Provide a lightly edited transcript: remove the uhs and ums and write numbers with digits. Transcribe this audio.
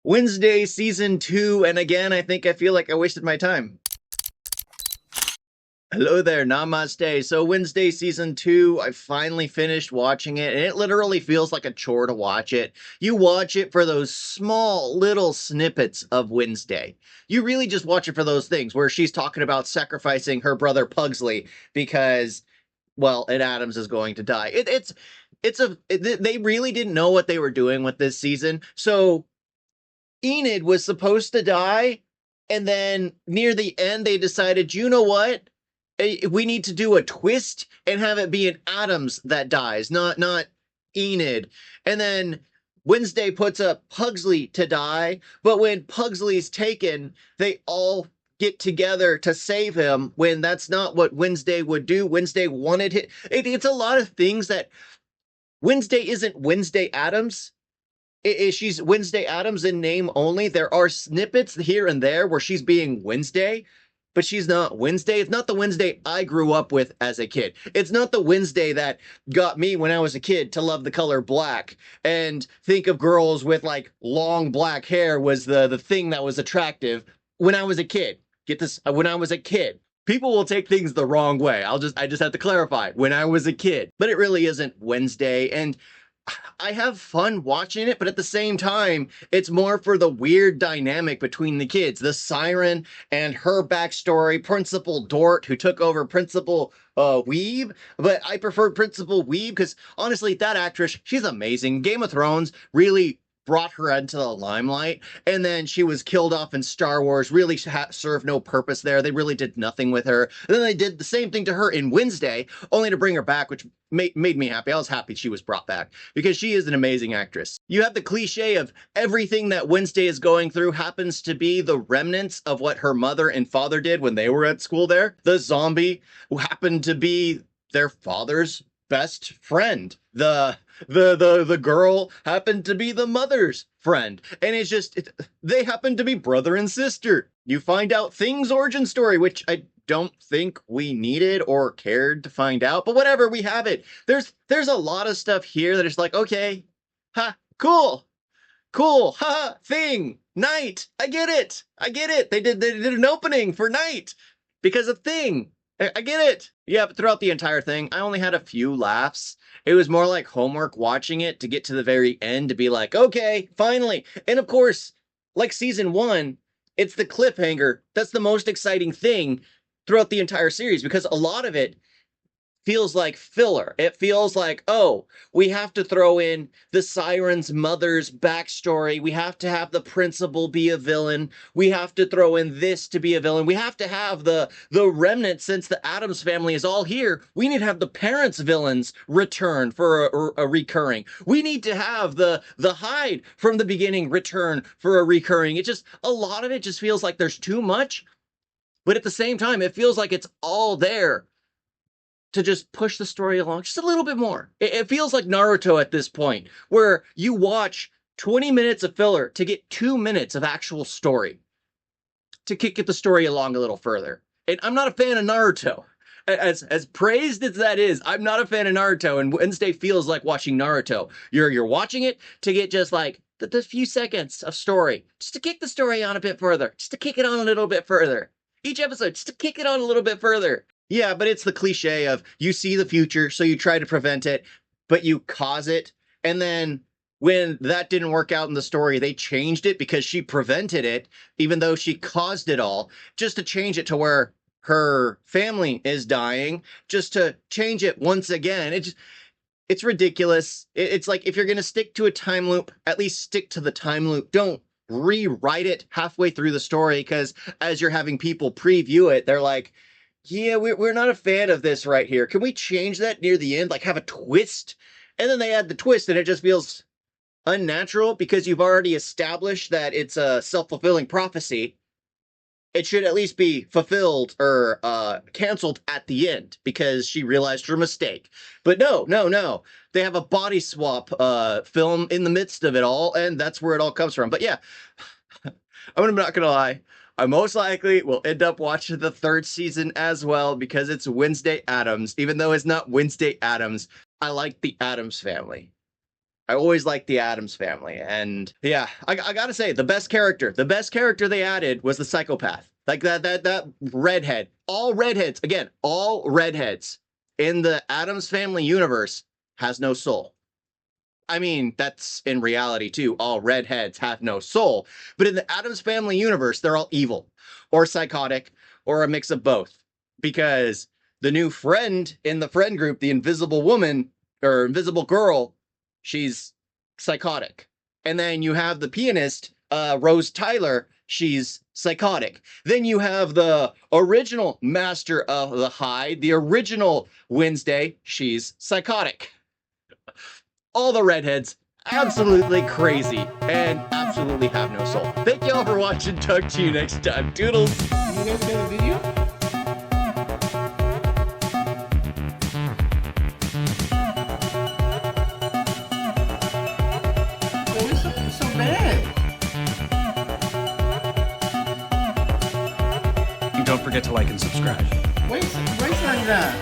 Wednesday season 2, and again, I feel like I wasted my time. Hello there, namaste. So Wednesday season 2, I finally finished watching it, and it literally feels like a chore to watch it. You watch it for those small little snippets of Wednesday. You really just watch it for those things where she's talking about sacrificing her brother Pugsley because, well, Ed Adams is going to die. They really didn't know what they were doing with this season. So Enid was supposed to die, and then near the end, they decided, you know what? We need to do a twist and have it be an Adams that dies, not Enid. And then Wednesday puts up Pugsley to die, but when Pugsley's taken, they all get together to save him when that's not what Wednesday would do. Wednesday wanted it's a lot of things that Wednesday isn't Wednesday Adams. She's Wednesday Adams in name only. There are snippets here and there where she's being Wednesday, but she's not Wednesday. It's not the Wednesday I grew up with as a kid. It's not the Wednesday that got me when I was a kid to love the color black and think of girls with like long black hair was the thing that was attractive when I was a kid. Get this, when I was a kid. People will take things the wrong way. I just have to clarify when I was a kid, but it really isn't Wednesday. And I have fun watching it, but at the same time, it's more for the weird dynamic between the kids. The siren and her backstory, Principal Dort, who took over Principal Weeb, but I prefer Principal Weeb because honestly, that actress, she's amazing. Game of Thrones really brought her into the limelight, and then she was killed off in Star Wars, really served no purpose there. They really did nothing with her. And then they did the same thing to her in Wednesday, only to bring her back, which made me happy. I was happy she was brought back because she is an amazing actress. You have the cliche of everything that Wednesday is going through happens to be the remnants of what her mother and father did when they were at school there. The zombie who happened to be their father's best friend. The girl happened to be the mother's friend. And it's just, they happen to be brother and sister. You find out Thing's origin story, which I don't think we needed or cared to find out, but whatever, we have it. There's a lot of stuff here that is like, okay, ha, cool, ha, Thing, Night, I get it. They did an opening for Night because of Thing. I get it. Yeah, but throughout the entire thing, I only had a few laughs. It was more like homework watching it to get to the very end to be like, okay, finally. And of course, like season 1, it's the cliffhanger. That's the most exciting thing throughout the entire series because a lot of it feels like filler. It feels like, oh, we have to throw in the siren's mother's backstory. We have to have the principal be a villain. We have to throw in this to be a villain. We have to have the remnant, since the Addams family is all here. We need to have the parents' villains return for a recurring. We need to have the Hyde from the beginning return for a recurring. It just, a lot of it just feels like there's too much, but at the same time, it feels like it's all there to just push the story along just a little bit more. It feels like Naruto at this point, where you watch 20 minutes of filler to get 2 minutes of actual story, to get the story along a little further. And I'm not a fan of Naruto. As praised as that is, I'm not a fan of Naruto, and Wednesday feels like watching Naruto. You're watching it to get just like the few seconds of story, just to kick the story on a bit further, just to kick it on a little bit further. Each episode, just to kick it on a little bit further. Yeah, but it's the cliche of you see the future, so you try to prevent it, but you cause it. And then when that didn't work out in the story, they changed it because she prevented it, even though she caused it all, just to change it to where her family is dying, just to change it once again. It's ridiculous. It's like, if you're going to stick to a time loop, at least stick to the time loop. Don't rewrite it halfway through the story, because as you're having people preview it, they're like, yeah, we're not a fan of this right here. Can we change that near the end? Like, have a twist? And then they add the twist, and it just feels unnatural because you've already established that it's a self-fulfilling prophecy. It should at least be fulfilled or canceled at the end because she realized her mistake. But no. They have a body swap film in the midst of it all, and that's where it all comes from. But yeah, I'm not going to lie. I most likely will end up watching the 3rd season as well because it's Wednesday Addams. Even though it's not Wednesday Addams, I like the Addams family. I always liked the Addams Family, and yeah, I gotta say the best character they added was the psychopath, like that redhead. All redheads, again, all redheads in the Addams Family universe has no soul. I mean, that's in reality too. All redheads have no soul. But in the Addams Family universe, they're all evil or psychotic or a mix of both. Because the new friend in the friend group, the invisible woman or invisible girl, she's psychotic. And then you have the pianist, Rose Tyler, she's psychotic. Then you have the original master of the Hyde, the original Wednesday, she's psychotic. All the redheads absolutely crazy and absolutely have no soul. Thank y'all for watching. Talk to you next time. Doodles. You guys got a video? Why is it so bad? And don't forget to like and subscribe. Why is it like that?